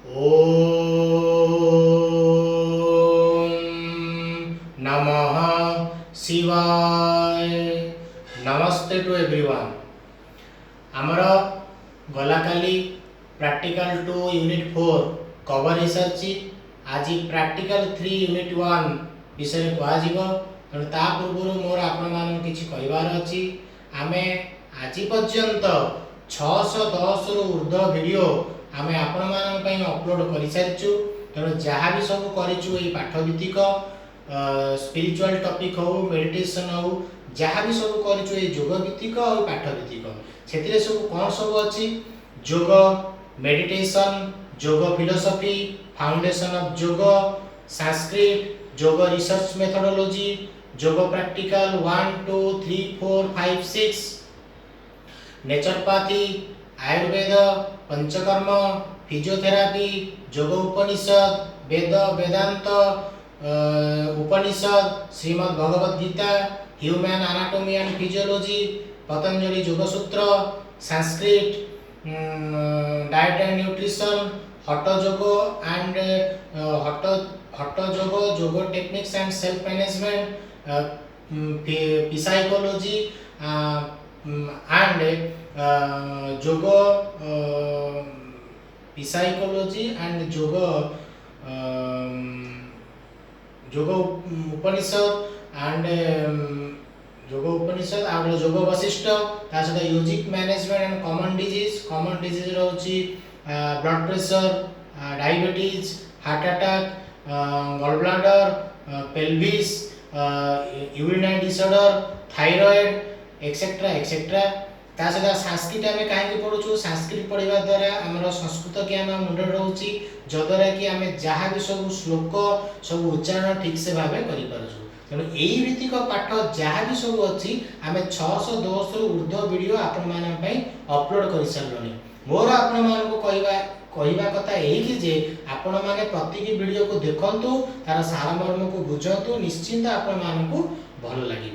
ओम नमः शिवाय। नमस्ते टू एवरीवन। आमर गला काली प्रैक्टिकल 2 यूनिट 4 कवर हो सारी। आज प्रैक्टिकल 3 यूनिट 1 विषय कह ता पूर्व मोर आपण किसी कहबार अच्छी। आमे आज पर्यंत 610 रु ऊर्ध्व वीडियो आमे आपण अपलोड कर सारी। तेणु जहाँ भी सब करूँ पाठभित्तिक स्पिरिचुअल टॉपिक हो, मेडिटेशन हो, जहाँ भी सब करूँ योग भित्तिक और पाठभित्तिक से सब कौन सब अच्छी योग मेडिटेशन, योग philosophy, foundation of yoga, Sanskrit, yoga research methodology, yoga practical 1 2 3 4 5 6, naturopathy, Ayurveda, Panchakarma, physiotherapy, yoga Upanishad, Veda Vedanta Upanishad, Shrimad Bhagavad Gita, human anatomy and physiology, Patanjali yoga sutra, Sanskrit, diet and nutrition, हठ योग एंड हठ योग, योग techniques and self management, psychology and योग psychology and yoga yoga Upanishad and योग उपनिषद और योग वशिष्ठ सहित yogic management and common disease रोची blood pressure, diabetes, heart attack, gall bladder, pelvis, urinary disorder, thyroid etcetera etcetera. ता सहित संस्कृत आम कहीं पढ़ुँ, संस्कृत पढ़ा द्वारा आमर संस्कृत ज्ञान मुंडे रोचे जद्वारा कि आम जहाँ भी सब श्लोक सब उच्चारण ठीक से भाव कर। तेणु यही भित्तिक पाठ जहाँ भी सब अच्छी आम 610 रु ऊर्ध्व वीडियो आपण अपलोड कर सारे। मोर आपण कहवा कथा यही जे आपण मैंने प्रत्येक वीडियो को देखंतु, तार सारमर्म को बुझंतु, निश्चिंत आपण मानकु भल लगे।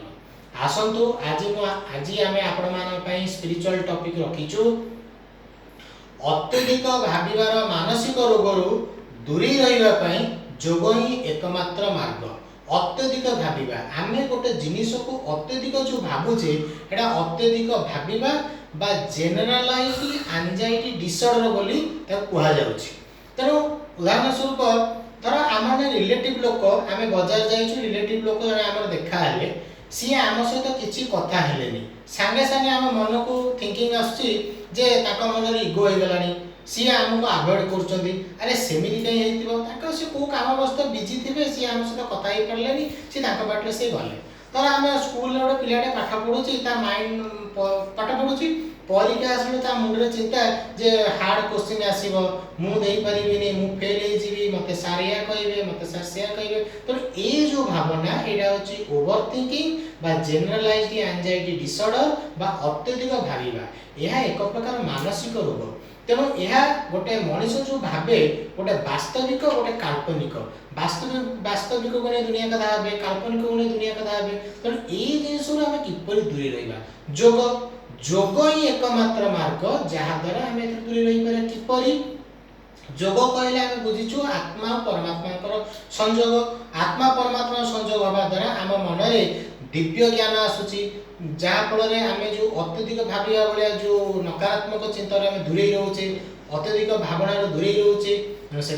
आसंतु आज आम आपण स्पिरिचुअल टॉपिक रखीचु अत्यधिक भाविबार मानसिक रोगरु दूरी रहिबा पई योग ही एकमात्र मार्ग। अत्यधिक भाविबा आमे गोटे जिनिस को अत्यधिक जो भावुचे एटा अत्यधिक भाविबा बा जेनरलाइज्ड एंजाइटी डिसऑर्डर बोली कहा जाउछि। तेणु उदाहरण स्वरूप धर आम रिलेटिव लोक आम बाजार जाइछु, रिलेटिव लोक जन आम देखा हेले सी आम सहित किसी कथा हेलेनी, सांगे सांगे आम मन को थिंकिंग आसुची जे ताका मन इगो हो गलानी, सी आमको अवॉइड करछंती। अरे सेमिति कहीं हेतिबो ताका से को काम व्यस्त बिजी थिबे, सी आम सहित कथा ही पड़लेनी, सी ताका बाटले से गले। तर आम स्कूल रे गोटे पिलाटे पाठ पढुची, ता माइंड पाठ पढुची, परीक्षा आसले ता मुंडरे चिंता जे हार्ड क्वेश्चन आसीबो, मु देई परिबिनी, मु फेल हे जीवी, मते सार या कहिबे, मते सार से कहिबे। तो ए जो भावना एडा होची ओवर थिंकिंग बा जनरलाइज्ड एंजाइटी डिसऑर्डर बा अत्यधिक भाविबा। यह एक प्रकार मानसिक रोग। तेणु यह गोटे मनीष जो भावे गोटे वास्तविक गोटे काल्पनिक, वास्तविक को नहीं दुनिया कथा भावे, काल्पनिक को नहीं दुनिया कथा भावे। तेणु ये जिनस किपरि दूरी रहिबा, योग ही एकमात्र मार्ग जहाँ द्वारा आम दूरी रही पारे। किपरि योग कहले आम बुझीचु आत्मा और परमात्मा संयोग, आत्मा परमात्मा संयोग हवा द्वारा आम मन में दिव्य ज्ञान आसुची, जहाँ फल आम जो अत्यधिक भाविया भाया जो नकारात्मक चिंतार आम दूरे रोचे, अत्यधिक भावना दूरे रोचे। से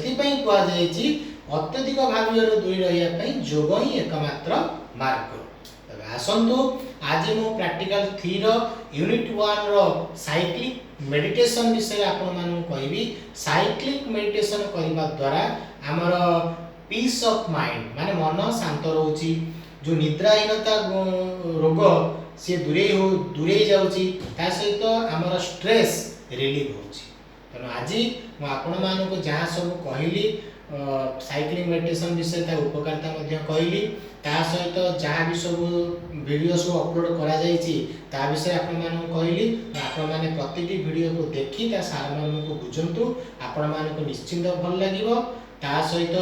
अत्यधिक भाविया दूरे रही योग ही एकमात्र मार्ग। आसंतु आज मु प्रैक्टिकल 3 यूनिट 1 रो साइक्लिक मेडिटेशन विषय आपण मानू कहबी। साइक्लिक मेडिटेशन करबा द्वारा हमर पीस ऑफ माइंड माने मन शांत रहउची, जो निद्राहीनता रोग से दूरे जाउची, ता सहित हमर स्ट्रेस रिलीव होची। तनो आज मु आपण मानू जहाँ सब कहली साइक्लिंग मेडिटेशन विषय ता उपकारिता मध्य कहली, ता सहित जहाँ भी सब वीडियो सब अपलोड करा जायछि ता विषय आपण मानू कहली। आपण माने प्रत्येक वीडियो को देखि ता सारमर्म को बुझंतु, आपण मानू निश्चिंत भल लागिवो। ता सहित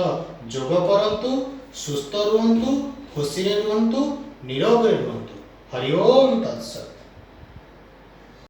योग करंतु, सुस्थ रुहंतु, खुशी रे रुहंतु, निरोग रे रुहंतु। हरि ओम तत्सत।